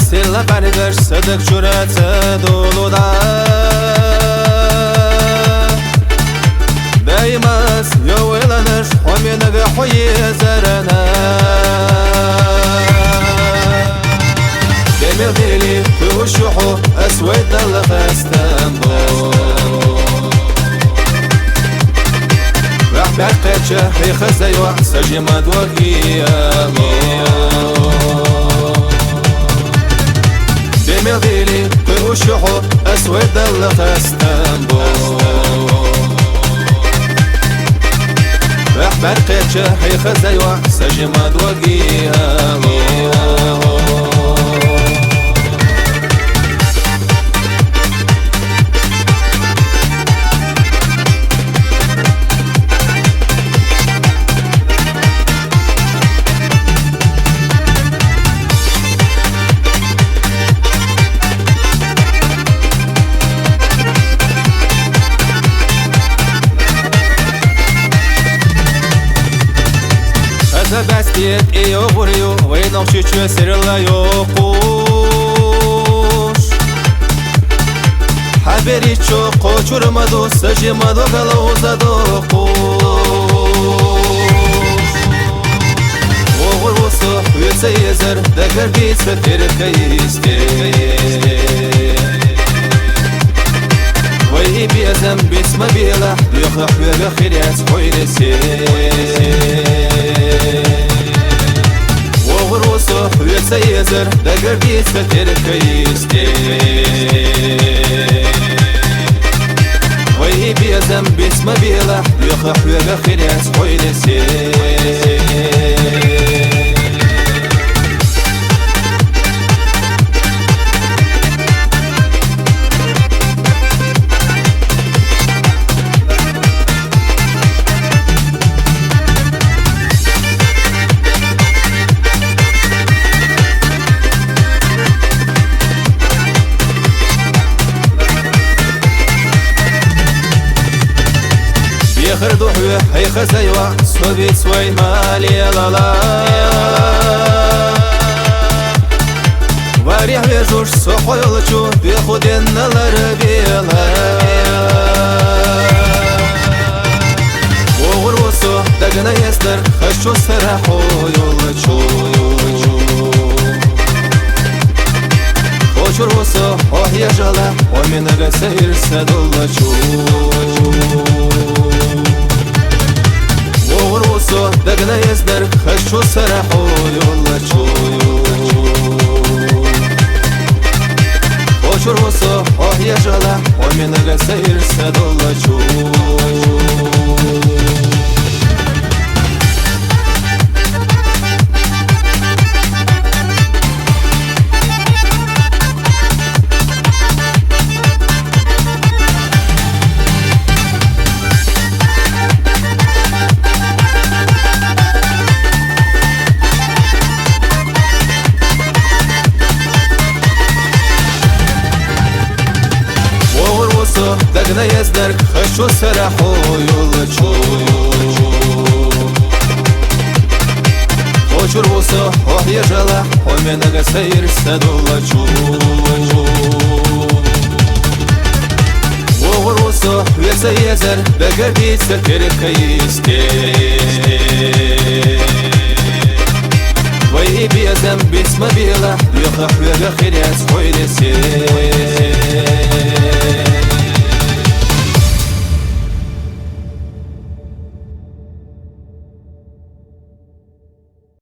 Silla berber sıdık cüreti dolu da Değmez yoğulanır Hominigi huyi zerine Demir dili tuşuhu Esved dalı İstanbul Rahber qeçe hi khazaywa Sajimad wakiyalo Demir dili tuşuhu Esved dalı İstanbul Rahber qeçe hi khazaywa Sajimad wakiyalo Bastiyet iyo vuruyor ve nokşuçu sırılıyor kuş Haberi çok koçurmadı Sacımadı gala uzadı kuş Oğul olsa hüyse yezer Degler bitse terke iste Ve biyazem bitme bilah Yukhah ve khiriyat hoylesi Oğrusu hüyse yezer Degler bitse terke iste Ve biyazem bitme bilah Yukhah ve khiriyat hoylesi يخردو حوي هي خزيوا سوبيت سوي مالي لالا واريح بيجوش سوحو يلچو بيخودين نلر بيلا وغر وسو دقنا يستر خشو سرحو يلچو خوشور وسو اوه يجالا ومنغا سير سدلچو Oğrusu degna yezder Khashu sarahu yollachu Oşur vusu oh yajala Ominaga sayir sadollachu Degna yezder khashu sarahu yollachu Oşur vusu oh yajala Ominaga sayir sadollachu Oğur vusu hüyse yezer Beger bitse terke iste Ve biyazem bitme bilah Yukhah ve khiriyat hoylesi